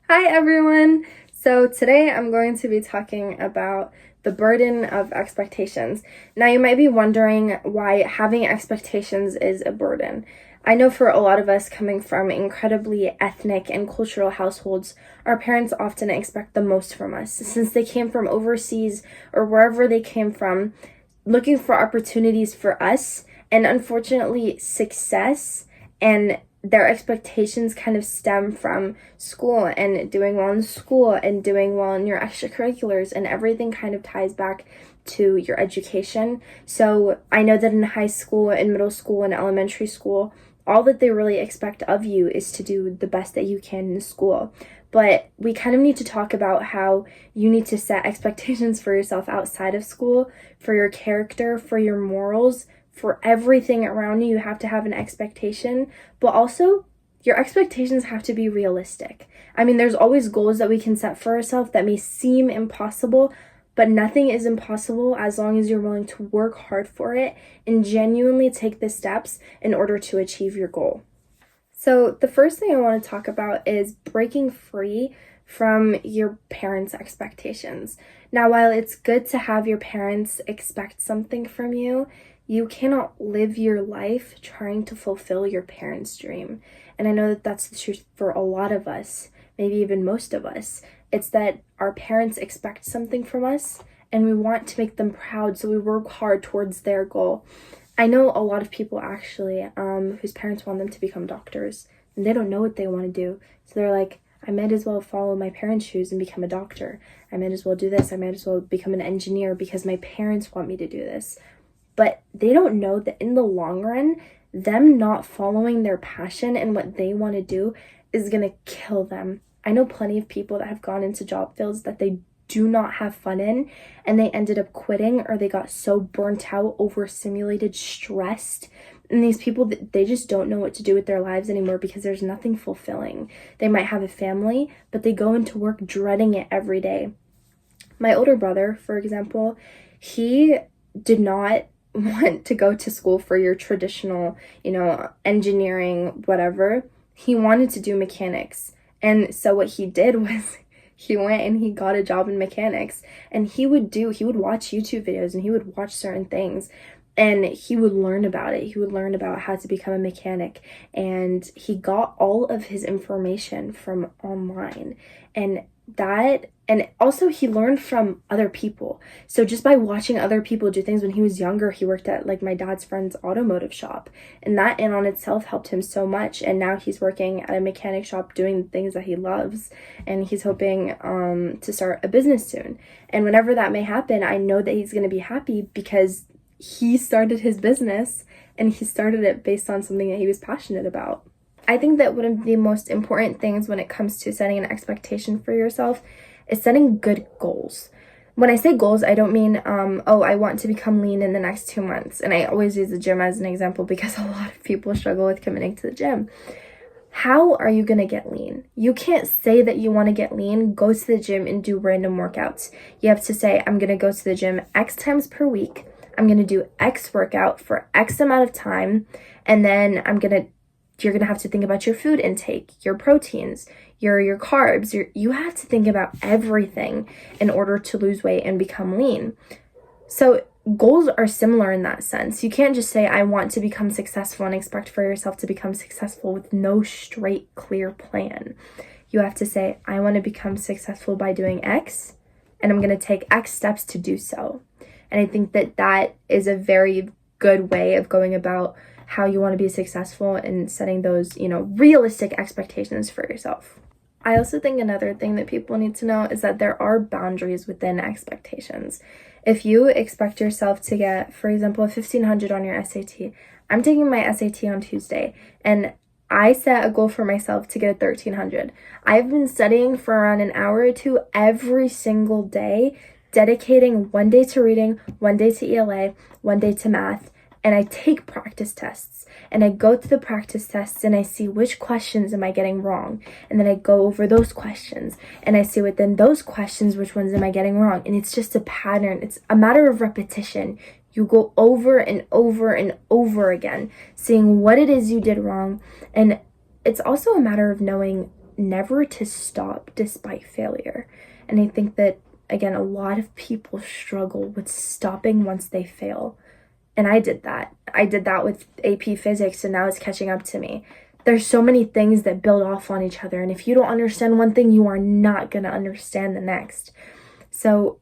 Hi everyone! So today I'm going to be talking about the burden of expectations. Now you might be wondering why having expectations is a burden. I know for a lot of us coming from incredibly ethnic and cultural households, our parents often expect the most from us. Since they came from overseas or wherever they came from, looking for opportunities for us, and unfortunately success and their expectations kind of stem from school and doing well in school and doing well in your extracurriculars, and everything kind of ties back to your education. So I know that in high school, in middle school, and elementary school, all that they really expect of you is to do the best that you can in school. But we kind of need to talk about how you need to set expectations for yourself outside of school, for your character, for your morals, for everything around you. You have to have an expectation, but also your expectations have to be realistic. I mean, there's always goals that we can set for ourselves that may seem impossible, but nothing is impossible as long as you're willing to work hard for it and genuinely take the steps in order to achieve your goal. So the first thing I want to talk about is breaking free from your parents' expectations. Now, while it's good to have your parents expect something from you, you cannot live your life trying to fulfill your parents' dream. And I know that that's the truth for a lot of us, maybe even most of us. It's that our parents expect something from us and we want to make them proud, so we work hard towards their goal. I know a lot of people actually whose parents want them to become doctors, and they don't know what they want to do. So they're like, I might as well follow my parents' shoes and become a doctor. I might as well do this. I might as well become an engineer because my parents want me to do this. But they don't know that in the long run, them not following their passion and what they want to do is going to kill them. I know plenty of people that have gone into job fields that they do not have fun in, and they ended up quitting, or they got so burnt out, overstimulated, stressed. And these people, they just don't know what to do with their lives anymore because there's nothing fulfilling. They might have a family, but they go into work dreading it every day. My older brother, for example, he did not want to go to school for your traditional, engineering, whatever. He wanted to do mechanics. And so what he did was he went and he got a job in mechanics, and he would watch YouTube videos and he would watch certain things and he would learn about it. He would learn about how to become a mechanic, and he got all of his information from online. And also he learned from other people. So just by watching other people do things, when he was younger, he worked at like my dad's friend's automotive shop, and that in on itself helped him so much. And now he's working at a mechanic shop doing the things that he loves, and he's hoping to start a business soon. And whenever that may happen, I know that he's going to be happy because he started his business and he started it based on something that he was passionate about. I think that one of the most important things when it comes to setting an expectation for yourself is setting good goals. When I say goals, I don't mean, I want to become lean in the next 2 months. And I always use the gym as an example because a lot of people struggle with committing to the gym. How are you going to get lean? You can't say that you want to get lean, go to the gym and do random workouts. You have to say, I'm going to go to the gym X times per week. I'm going to do X workout for X amount of time. And then you're going to have to think about your food intake, your proteins, your carbs. You have to think about everything in order to lose weight and become lean. So goals are similar in that sense. You can't just say, I want to become successful and expect for yourself to become successful with no straight, clear plan. You have to say, I want to become successful by doing X, and I'm going to take X steps to do so. And I think that that is a very good way of going about how you want to be successful and setting those, realistic expectations for yourself. I also think another thing that people need to know is that there are boundaries within expectations. If you expect yourself to get, for example, a 1500 on your SAT, I'm taking my SAT on Tuesday, and I set a goal for myself to get a 1300. I've been studying for around an hour or two every single day, dedicating one day to reading, one day to ELA, one day to math, and I take practice tests, and I go to the practice tests and I see which questions am I getting wrong, and then I go over those questions and I see within those questions which ones am I getting wrong. And it's just a pattern. It's a matter of repetition. You go over and over and over again, seeing what it is you did wrong. And it's also a matter of knowing never to stop despite failure. And I think that, again, a lot of people struggle with stopping once they fail. And I did that. I did that with AP Physics, and now it's catching up to me. There's so many things that build off on each other, and if you don't understand one thing, you are not going to understand the next. So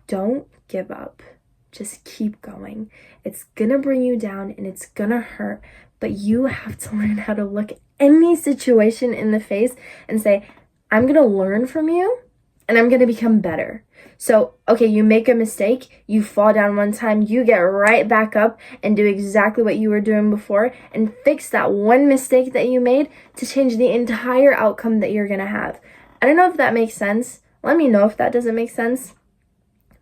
don't give up. Just keep going. It's going to bring you down, and it's going to hurt, but you have to learn how to look any situation in the face and say, I'm going to learn from you, and I'm going to become better. So, okay, you make a mistake, you fall down one time, you get right back up and do exactly what you were doing before and fix that one mistake that you made to change the entire outcome that you're going to have. I don't know if that makes sense. Let me know if that doesn't make sense,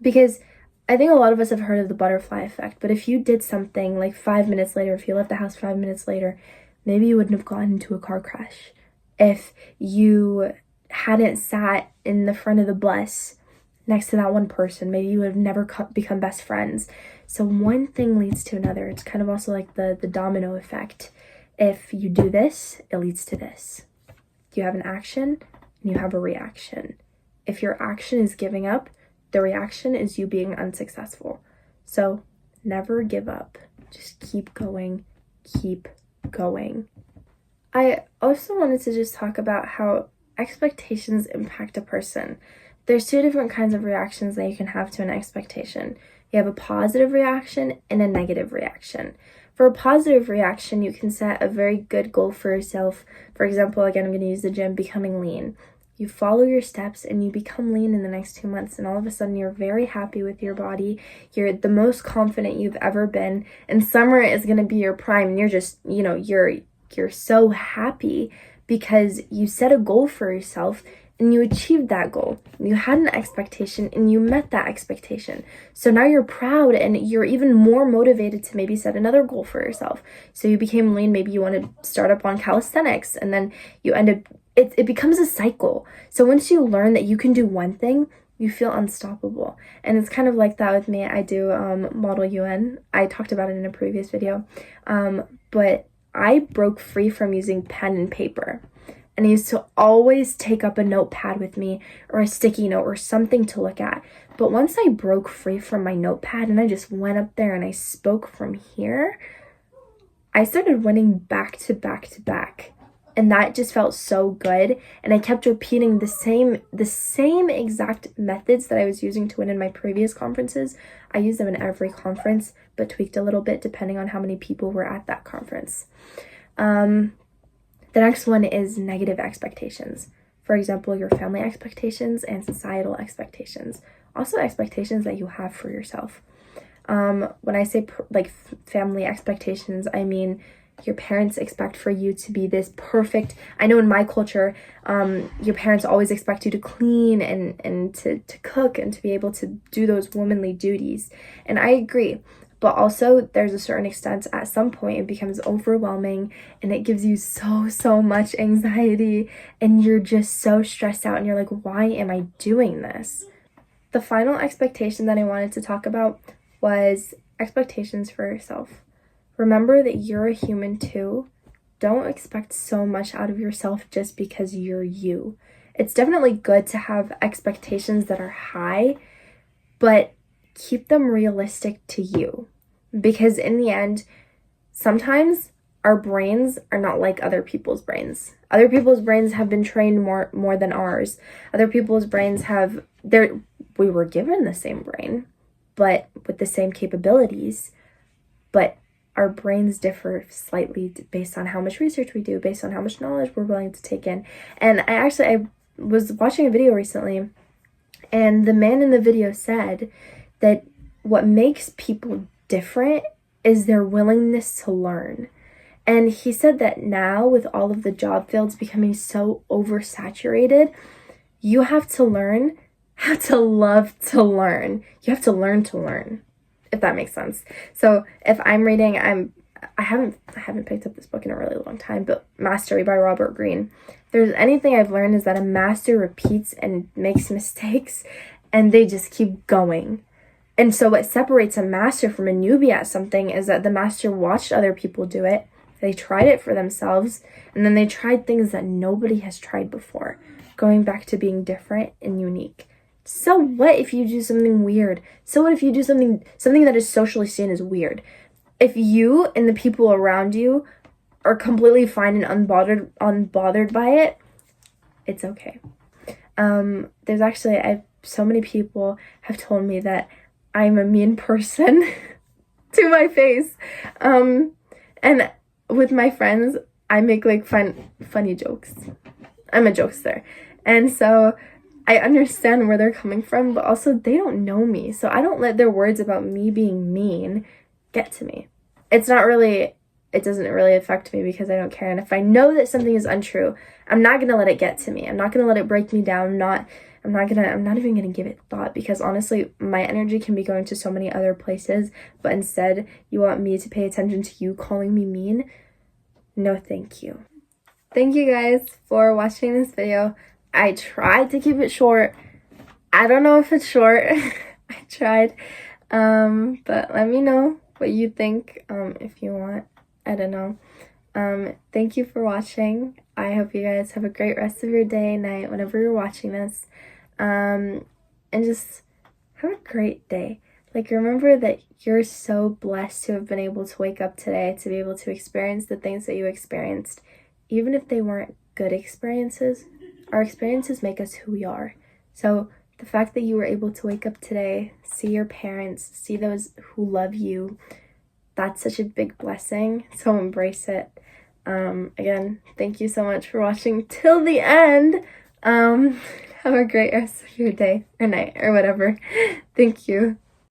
because I think a lot of us have heard of the butterfly effect, but if you did something like 5 minutes later, if you left the house 5 minutes later, maybe you wouldn't have gotten into a car crash. If you hadn't sat in the front of the bus next to that one person, maybe you would have never become best friends. So one thing leads to another. It's kind of also like the domino effect. If you do this, it leads to this. You have an action and you have a reaction. If your action is giving up, the reaction is you being unsuccessful. So never give up. Just keep going. Keep going. I also wanted to just talk about how expectations impact a person. There's two different kinds of reactions that you can have to an expectation. You have a positive reaction and a negative reaction. For a positive reaction, you can set a very good goal for yourself. For example, again, I'm going to use the gym, becoming lean. You follow your steps and you become lean in the next 2 months, and all of a sudden you're very happy with your body. You're the most confident you've ever been, and summer is going to be your prime, and you're just, you're so happy because you set a goal for yourself and you achieved that goal. You had an expectation and you met that expectation. So now you're proud and you're even more motivated to maybe set another goal for yourself. So you became lean, maybe you want to start up on calisthenics, and then you end up, it becomes a cycle. So once you learn that you can do one thing, you feel unstoppable. And it's kind of like that with me. I do Model UN. I talked about it in a previous video. But I broke free from using pen and paper. And I used to always take up a notepad with me, or a sticky note, or something to look at. But once I broke free from my notepad and I just went up there and I spoke from here, I started winning back to back to back. And that just felt so good. And I kept repeating the same exact methods that I was using to win in my previous conferences. I used them in every conference, but tweaked a little bit depending on how many people were at that conference. The next one is negative expectations. For example, your family expectations and societal expectations. Also expectations that you have for yourself. When I say family expectations, I mean your parents expect for you to be this perfect. I know in my culture, your parents always expect you to clean and to cook and to be able to do those womanly duties. And I agree. But also, there's a certain extent, at some point, it becomes overwhelming and it gives you so much anxiety and you're just so stressed out and you're like, why am I doing this? The final expectation that I wanted to talk about was expectations for yourself. Remember that you're a human too. Don't expect so much out of yourself just because you're you. It's definitely good to have expectations that are high, but keep them realistic to you, because in the end, sometimes our brains are not like other people's brains. Other people's brains have been trained more than ours. Other people's brains we were given the same brain, but with the same capabilities, but our brains differ slightly based on how much research we do, based on how much knowledge we're willing to take in. And I was watching a video recently, and the man in the video said that what makes people different is their willingness to learn. And he said that now, with all of the job fields becoming so oversaturated, you have to learn how to love to learn. You have to learn to learn, if that makes sense. So if I'm reading, I haven't picked up this book in a really long time, but Mastery by Robert Greene. If there's anything I've learned, is that a master repeats and makes mistakes and they just keep going. And so what separates a master from a newbie at something is that the master watched other people do it, They tried it for themselves, and then they tried things that nobody has tried before, going back to being different and unique. So what if you do something weird? So what if you do something that is socially seen as weird? If you and the people around you are completely fine and unbothered by it, it's okay. There's actually, so many people have told me that I'm a mean person to my face. And with my friends, I make like funny jokes. I'm a jokester. And so I understand where they're coming from, but also they don't know me. So I don't let their words about me being mean get to me. It doesn't really affect me because I don't care. And if I know that something is untrue, I'm not going to let it get to me. I'm not going to let it break me down. I'm not even going to give it thought, because honestly, my energy can be going to so many other places, but instead you want me to pay attention to you calling me mean? No, thank you. Thank you guys for watching this video. I tried to keep it short. I don't know if it's short. I tried. But let me know what you think, if you want. I don't know. Thank you for watching. I hope you guys have a great rest of your day, night, whenever you're watching this. And just have a great day. Like, remember that you're so blessed to have been able to wake up today, to be able to experience the things that you experienced. Even if they weren't good experiences, our experiences make us who we are. So the fact that you were able to wake up today, see your parents, see those who love you, that's such a big blessing. So embrace it. Again, thank you so much for watching till the end. Have a great rest of your day or night or whatever. Thank you.